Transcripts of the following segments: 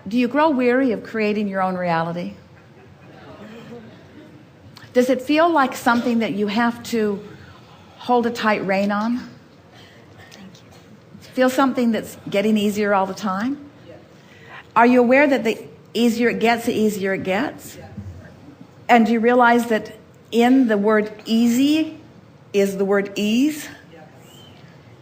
do you grow weary of creating your own reality? Does it feel like something that you have to hold a tight rein on? Thank you. Feel something that's getting easier all the time? Are you aware that the easier it gets, the easier it gets? And do you realize that in the word easy is the word ease?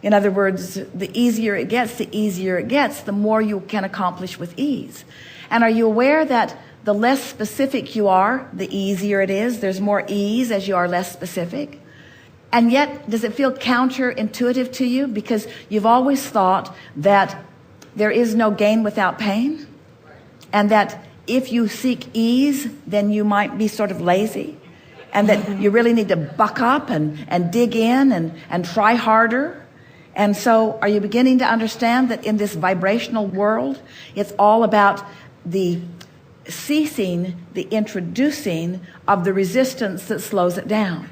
In other words, the easier it gets, the more you can accomplish with ease. And are you aware that the less specific you are, the easier it is? There's more ease as you are less specific. And yet, does it feel counterintuitive to you? Because you've always thought that there is no gain without pain. And that if you seek ease, then you might be sort of lazy. And that you really need to buck up and dig in and try harder. And so are you beginning to understand that in this vibrational world, it's all about the ceasing, the introducing of the resistance that slows it down?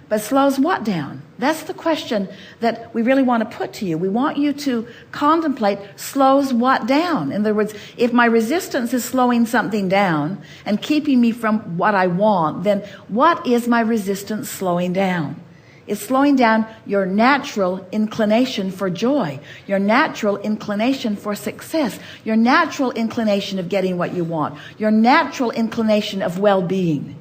But slows what down? That's the question that we really want to put to you. We want you to contemplate, slows what down? In other words, if my resistance is slowing something down and keeping me from what I want, then what is my resistance slowing down? It's slowing down your natural inclination for joy, your natural inclination for success, your natural inclination of getting what you want, your natural inclination of well-being.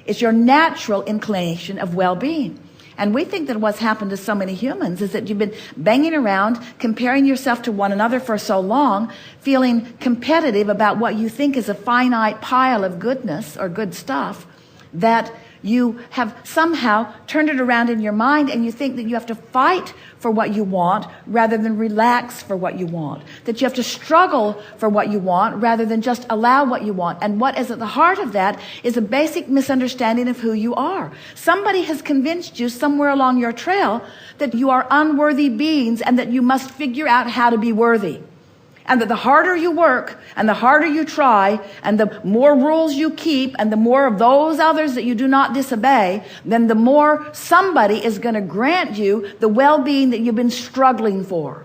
It's your natural inclination of well-being. And we think that what's happened to so many humans is that you've been banging around, comparing yourself to one another for so long, feeling competitive about what you think is a finite pile of goodness or good stuff, that you have somehow turned it around in your mind and you think that you have to fight for what you want rather than relax for what you want. That you have to struggle for what you want rather than just allow what you want. And what is at the heart of that is a basic misunderstanding of who you are. Somebody has convinced you somewhere along your trail that you are unworthy beings and that you must figure out how to be worthy. And that the harder you work and the harder you try and the more rules you keep and the more of those others that you do not disobey, then the more somebody is going to grant you the well-being that you've been struggling for.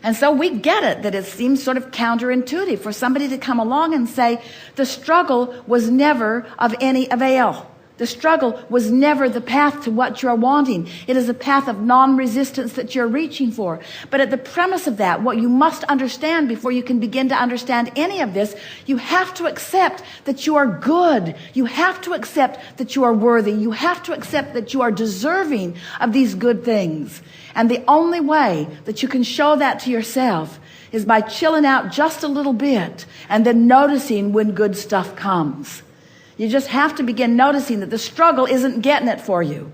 And so we get it that it seems sort of counterintuitive for somebody to come along and say the struggle was never of any avail. The struggle was never the path to what you're wanting. It is a path of non-resistance that you're reaching for. But at the premise of that, what you must understand before you can begin to understand any of this, you have to accept that you are good. You have to accept that you are worthy. You have to accept that you are deserving of these good things. And the only way that you can show that to yourself is by chilling out just a little bit and then noticing when good stuff comes. You just have to begin noticing that the struggle isn't getting it for you,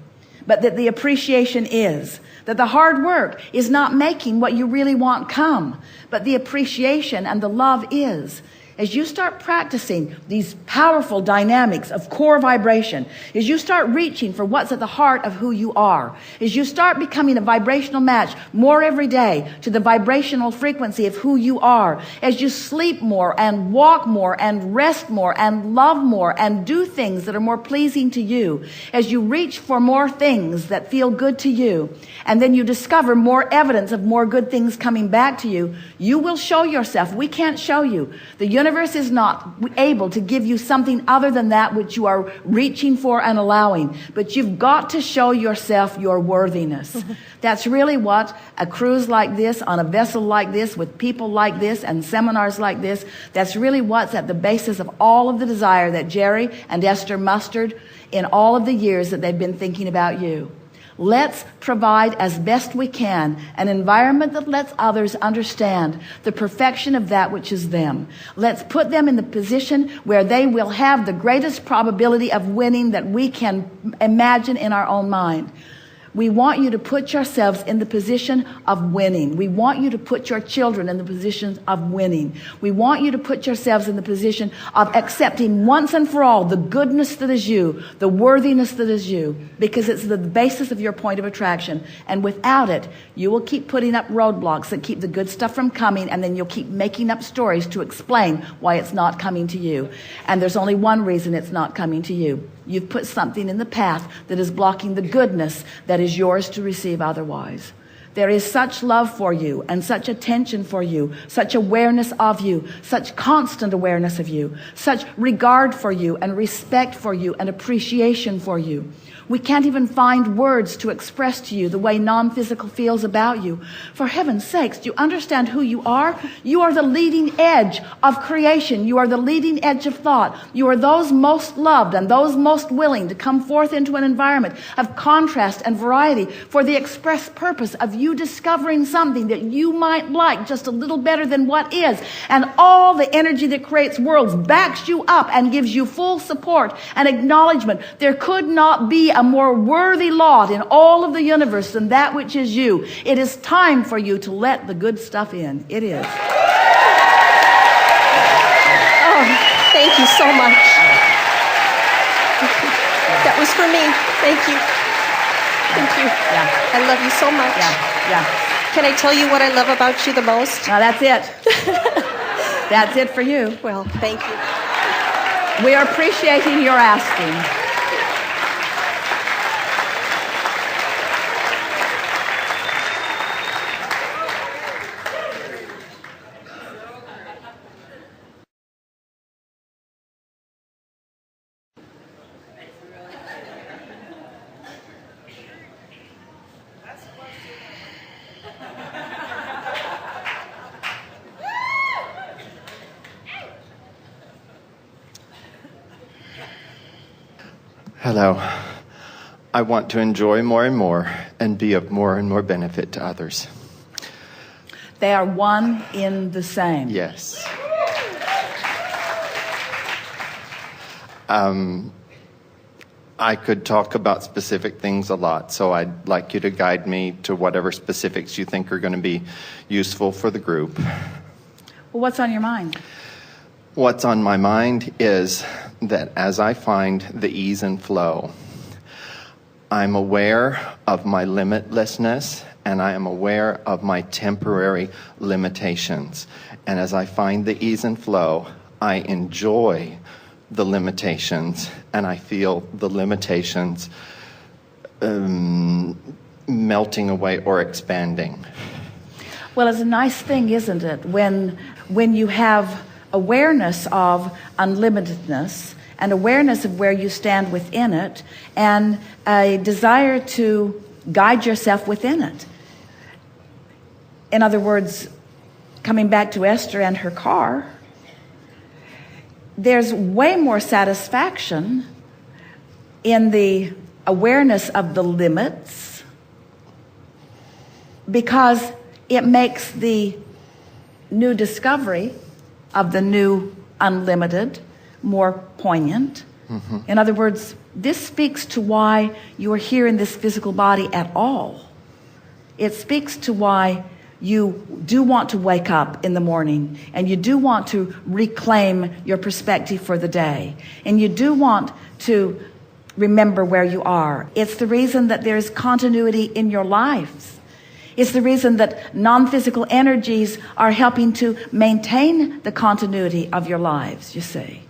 but that the appreciation is. That the hard work is not making what you really want come, but the appreciation and the love is. As you start practicing these powerful dynamics of core vibration, as you start reaching for what's at the heart of who you are, as you start becoming a vibrational match more every day to the vibrational frequency of who you are, as you sleep more and walk more and rest more and love more and do things that are more pleasing to you, as you reach for more things that feel good to you, and then you discover more evidence of more good things coming back to you, you will show yourself. We can't show you. The universe is not able to give you something other than that which you are reaching for and allowing. But you've got to show yourself your worthiness. That's really what a cruise like this, on a vessel like this, with people like this, and seminars like this, that's really what's at the basis of all of the desire that Jerry and Esther mustered in all of the years that they've been thinking about you. Let's provide as best we can an environment that lets others understand the perfection of that which is them. Let's put them in the position where they will have the greatest probability of winning that we can imagine in our own mind. We want you to put yourselves in the position of winning. We want you to put your children in the position of winning. We want you to put yourselves in the position of accepting once and for all the goodness that is you, the worthiness that is you, because it's the basis of your point of attraction. And without it, you will keep putting up roadblocks that keep the good stuff from coming, and then you'll keep making up stories to explain why it's not coming to you. And there's only one reason it's not coming to you. You've put something in the path that is blocking the goodness that is yours to receive otherwise. There is such love for you and such attention for you, such awareness of you, such constant awareness of you, such regard for you and respect for you and appreciation for you. We can't even find words to express to you the way non-physical feels about you. For heaven's sakes, do you understand who you are? You are the leading edge of creation. You are the leading edge of thought. You are those most loved and those most willing to come forth into an environment of contrast and variety for the express purpose of you discovering something that you might like just a little better than what is. And all the energy that creates worlds backs you up and gives you full support and acknowledgement. There could not be a more worthy lot in all of the universe than that which is you. It is time for you to let the good stuff in. It is. Oh, thank you so much. That was for me. Thank you. Thank you. Yeah. I love you so much. Yeah. Can I tell you what I love about you the most? Now that's it. That's it for you. Well, thank you. We are appreciating your asking. Hello. I want to enjoy more and more and be of more and more benefit to others. They are one in the same. Yes. I could talk about specific things a lot, so I'd like you to guide me to whatever specifics you think are going to be useful for the group. Well, what's on your mind? What's on my mind is that as I find the ease and flow, I'm aware of my limitlessness and I am aware of my temporary limitations. And as I find the ease and flow, I enjoy the limitations and I feel the limitations melting away or expanding. Well, it's a nice thing, isn't it, when you have awareness of unlimitedness and awareness of where you stand within it and a desire to guide yourself within it. In other words, coming back to Esther and her car, there's way more satisfaction in the awareness of the limits because it makes the new discovery of the new unlimited more poignant. Mm-hmm. In other words, this speaks to why you are here in this physical body at all. It speaks to why you do want to wake up in the morning and you do want to reclaim your perspective for the day and you do want to remember where you are. It's the reason that there's continuity in your lives. It's the reason that non-physical energies are helping to maintain the continuity of your lives, you see.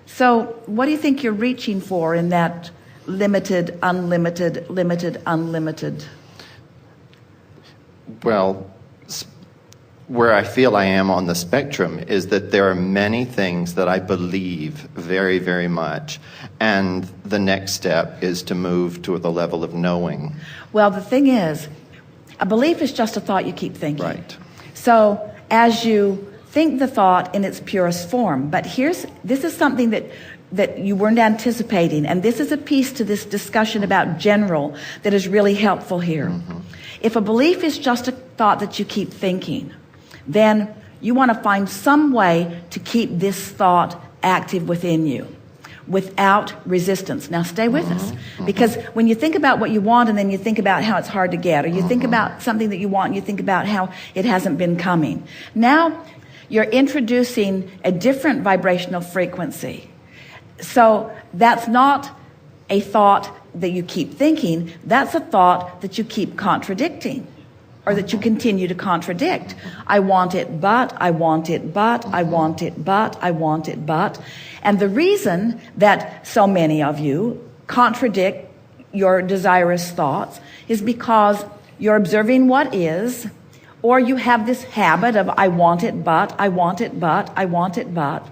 So what do you think you're reaching for in that limited, unlimited, limited, unlimited? Well, where I feel I am on the spectrum is that there are many things that I believe very, very much. And the next step is to move to the level of knowing. Well, the thing is, a belief is just a thought you keep thinking. Right. So as you think the thought in its purest form, but this is something that you weren't anticipating, and this is a piece to this discussion about general that is really helpful here. Mm-hmm. If a belief is just a thought that you keep thinking, then you want to find some way to keep this thought active within you without resistance. Now stay with us, because when you think about what you want and then you think about how it's hard to get, or you think about something that you want and you think about how it hasn't been coming, now you're introducing a different vibrational frequency. So that's not a thought that you keep thinking, that's a thought that you keep contradicting, or that you continue to contradict. I want it, but, I want it, but, I want it, but, I want it, but. And the reason that so many of you contradict your desirous thoughts is because you're observing what is, or you have this habit of I want it, but, I want it, but, I want it, but.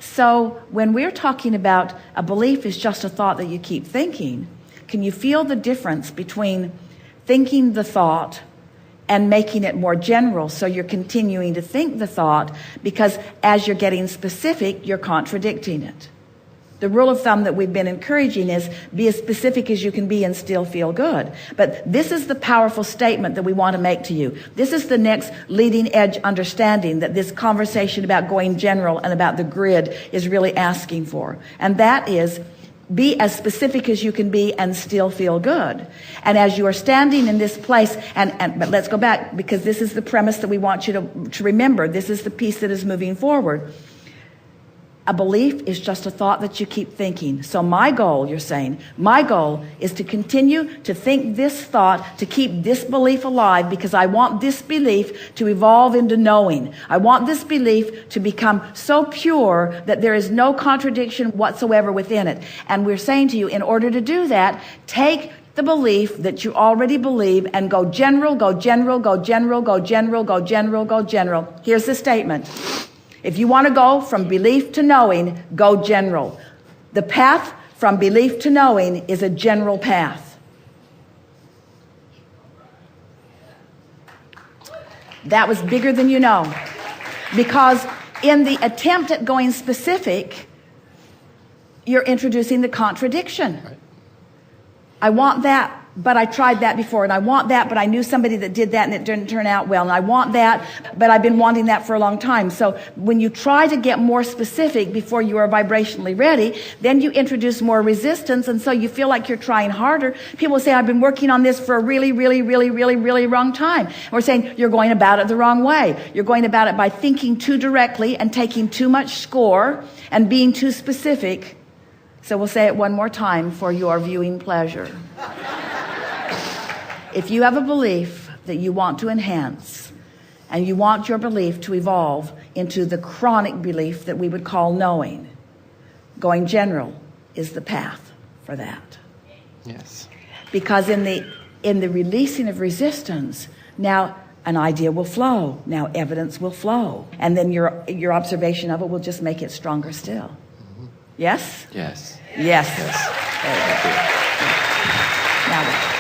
So when we're talking about a belief is just a thought that you keep thinking, can you feel the difference between thinking the thought and making it more general, so you're continuing to think the thought, because as you're getting specific, you're contradicting it. The rule of thumb that we've been encouraging is be as specific as you can be and still feel good. But this is the powerful statement that we want to make to you. This is the next leading edge understanding that this conversation about going general and about the grid is really asking for. And that is, be as specific as you can be and still feel good. And as you are standing in this place, but let's go back, because this is the premise that we want you to remember. This is the piece that is moving forward. A belief is just a thought that you keep thinking. So my goal, you're saying, my goal is to continue to think this thought, to keep this belief alive, because I want this belief to evolve into knowing. I want this belief to become so pure that there is no contradiction whatsoever within it. And we're saying to you, in order to do that, take the belief that you already believe and go general, go general, go general, go general, go general, go general. Here's the statement. If you want to go from belief to knowing, go general. The path from belief to knowing is a general path. That was bigger than you know. Because in the attempt at going specific, you're introducing the contradiction. Right. I want that, but I tried that before, and I want that, but I knew somebody that did that and it didn't turn out well, and I want that, but I've been wanting that for a long time. So when you try to get more specific before you are vibrationally ready, then you introduce more resistance, and so you feel like you're trying harder. People say, I've been working on this for a really, really, really, really, really long time. And we're saying, you're going about it the wrong way. You're going about it by thinking too directly and taking too much score and being too specific. So we'll say it one more time for your viewing pleasure. If you have a belief that you want to enhance, and you want your belief to evolve into the chronic belief that we would call knowing, going general is the path for that. Yes. Because in the releasing of resistance, now an idea will flow, now evidence will flow, and then your observation of it will just make it stronger still. Mm-hmm. Yes? Yes. Yes. Yes. Now